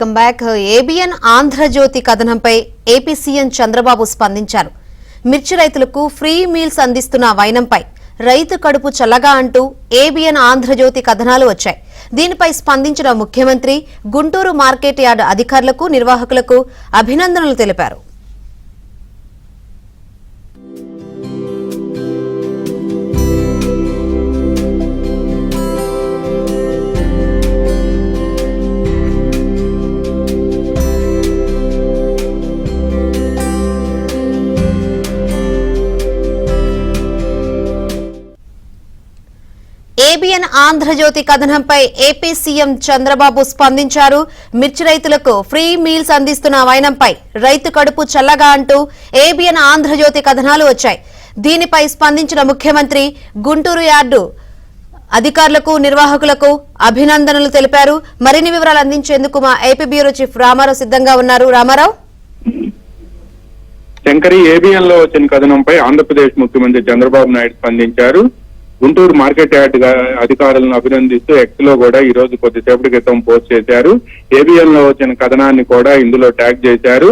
Comeback ABN Andhra Jyothy కథనంపై AP CM Chandrababu స్పందించారు. మిర్చి రైతులకు ఫ్రీ మీల్స్ అందిస్తున్న వైనంపై రైతు కడుపు చల్లగా అంటూ ఏబిఎన్ ఆంధ్రజ్యోతి కథనాలు వచ్చాయి. దీనిపై స్పందించిన ముఖ్యమంత్రి గుంటూరు మార్కెట్ యార్డ్ అధికారులకు, నిర్వాహకులకు అభినందనలు తెలిపారు. ఏబిఎన్ ఆంధ్రజ్యోతి కథనంపై ఏపీ సీఎం చంద్రబాబు స్పందించారు. మిర్చి రైతులకు ఫ్రీ మీల్స్ అందిస్తున్న వైనంపై రైతు కడుపు చల్లగా అంటూ ఏబిఎన్ ఆంధ్రజ్యోతి కథనాలు వచ్చాయి. దీనిపై స్పందించిన ముఖ్యమంత్రి గుంటూరు యార్డు అధికారులకు, నిర్వాహకులకు అభినందనలు తెలిపారు. మరిన్ని వివరాలు అందించేందుకు మా ఏపీ బ్యూరో చీఫ్ రామారావు సిద్ధంగా ఉన్నారు. రామారావు. శంకరి, ఏబిఎన్ లో వచ్చిన కథనంపై ఆంధ్రప్రదేశ్ ముఖ్యమంత్రి చంద్రబాబు నాయుడు స్పందించారు. గుంటూరు మార్కెట్ యార్డ్ అధికారులను అభినందిస్తూ ఎక్స్ లో కూడా ఈ రోజు కొద్దిసేపటి క్రితం పోస్ట్ చేశారు. ఏబిఎన్ లో వచ్చిన కథనాన్ని కూడా ఇందులో ట్యాగ్ చేశారు.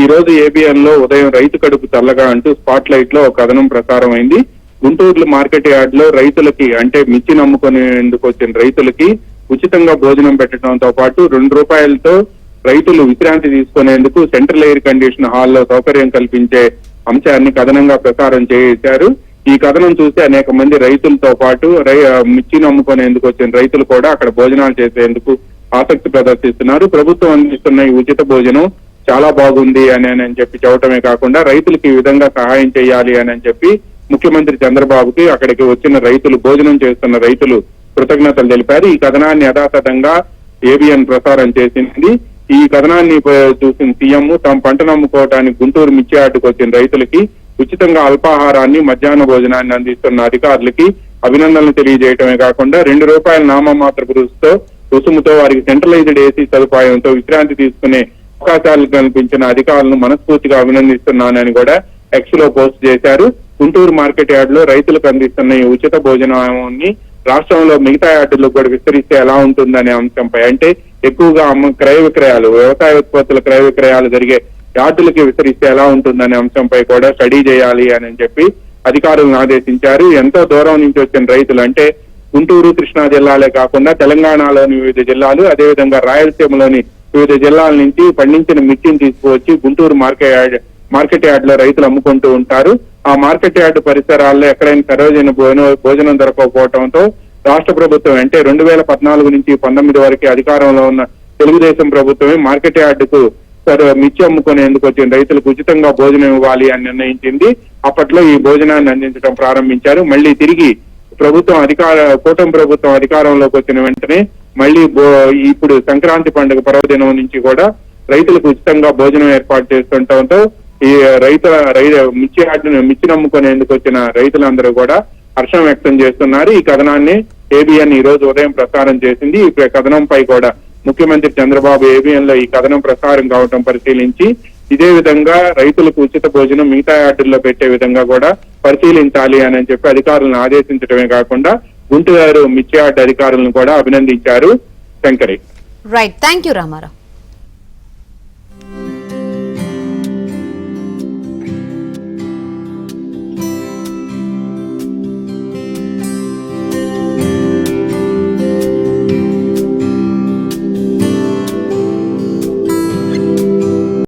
ఈ రోజు ఏబిఎన్ లో ఉదయం రైతు కడుపు చల్లగా అంటూ స్పాట్ లైట్ లో ఒక కథనం ప్రసారం అయింది. గుంటూరు మార్కెట్ యార్డ్ లో రైతులకి, అంటే మిర్చి నమ్ముకునేందుకు వచ్చిన రైతులకి ఉచితంగా భోజనం పెట్టడంతో పాటు ₹2 రైతులు విశ్రాంతి తీసుకునేందుకు సెంట్రల్ ఎయిర్ కండిషన్ హాల్లో సౌకర్యం కల్పించే అంశాన్ని కథనంగా ప్రసారం చేశారు. ఈ కథనం చూసి అనేక మంది రైతులతో పాటు మిర్చి నమ్ముకునేందుకు వచ్చిన రైతులు కూడా అక్కడ భోజనాలు చేసేందుకు ఆసక్తి ప్రదర్శిస్తున్నారు. ప్రభుత్వం అందిస్తున్న ఈ ఉచిత భోజనం చాలా బాగుంది అని చెప్పి చెప్పడమే కాకుండా రైతులకు ఈ విధంగా సహాయం చేయాలి అని చెప్పి ముఖ్యమంత్రి చంద్రబాబుకి అక్కడికి వచ్చిన రైతులు, భోజనం చేస్తున్న రైతులు కృతజ్ఞతలు తెలిపారు. ఈ కథనాన్ని యథాతథంగా ఏబిఎన్ ప్రసారం చేసింది. ఈ కథనాన్ని చూసిన సీఎం తమ పంట నమ్ముకోవడానికి గుంటూరు మిర్చి యార్డుకు వచ్చిన రైతులకి ఉచితంగా అల్పాహారాన్ని, మధ్యాహ్న భోజనాన్ని అందిస్తున్న అధికారులకి అభినందనలు తెలియజేయటమే కాకుండా ₹2 నామమాత్రపు రుసుముతో వారికి సెంట్రలైజ్డ్ ఏసీ సదుపాయంతో విశ్రాంతి తీసుకునే అవకాశాలు కల్పించిన అధికారులను మనస్ఫూర్తిగా అభినందిస్తున్నానని కూడా ఎక్స్ లో పోస్ట్ చేశారు. గుంటూరు మార్కెట్ యార్డ్ లో రైతులకు అందిస్తున్న ఈ ఉచిత భోజనాన్ని రాష్ట్రంలో మిగతా యార్డులకు కూడా విస్తరిస్తే ఎలా ఉంటుందనే అంశంపై, అంటే ఎక్కువగా క్రయ విక్రయాలు, వ్యవసాయ ఉత్పత్తుల క్రయ విక్రయాలు జరిగే యార్డులకి విస్తరిస్తే ఎలా ఉంటుందనే అంశంపై కూడా స్టడీ చేయాలి అని చెప్పి అధికారులను ఆదేశించారు. ఎంతో దూరం నుంచి వచ్చిన రైతులు, అంటే గుంటూరు, కృష్ణా జిల్లాలే కాకుండా తెలంగాణలోని వివిధ జిల్లాలు, అదేవిధంగా రాయలసీమలోని వివిధ జిల్లాల నుంచి పండించిన మిర్చిని తీసుకువచ్చి గుంటూరు మార్కెట్ యార్డ్ లో రైతులు అమ్ముకుంటూ ఉంటారు. ఆ మార్కెట్ యార్డు పరిసరాల్లో ఎక్కడైనా సరైన భోజనం దొరకకపోవడంతో రాష్ట్ర ప్రభుత్వం, అంటే 2014 నుంచి 2019 వరకు అధికారంలో ఉన్న తెలుగుదేశం ప్రభుత్వమే మార్కెట్ యార్డుకు మిర్చి అమ్ముకునేందుకు వచ్చిన రైతులకు ఉచితంగా భోజనం ఇవ్వాలి అని నిర్ణయించింది. అప్పట్లో ఈ భోజనాన్ని అందించడం ప్రారంభించారు. మళ్ళీ తిరిగి కూటమి ప్రభుత్వం అధికారంలోకి వచ్చిన వెంటనే మళ్ళీ ఇప్పుడు సంక్రాంతి పండుగ పర్వదినం నుంచి కూడా రైతులకు ఉచితంగా భోజనం ఏర్పాటు చేస్తుండటంతో ఈ మిర్చి నమ్ముకునేందుకు వచ్చిన రైతులందరూ కూడా హర్షం వ్యక్తం చేస్తున్నారు. ఈ కథనాన్ని ఏబిఎన్ ఈ రోజు ఉదయం ప్రసారం చేసింది. ఈ కథనంపై కూడా ముఖ్యమంత్రి చంద్రబాబు ఏబిఎన్ లో ఈ కథనం ప్రసారం కావడం పరిశీలించి ఇదే విధంగా రైతులకు ఉచిత భోజనం మిగతా యార్డుల్లో పెట్టే విధంగా కూడా పరిశీలించాలి అని చెప్పి అధికారులను ఆదేశించడమే కాకుండా గుంటూరు మిర్చి యార్డు అధికారులను కూడా అభినందించారు. Shankari. Right, thank you Ramarao.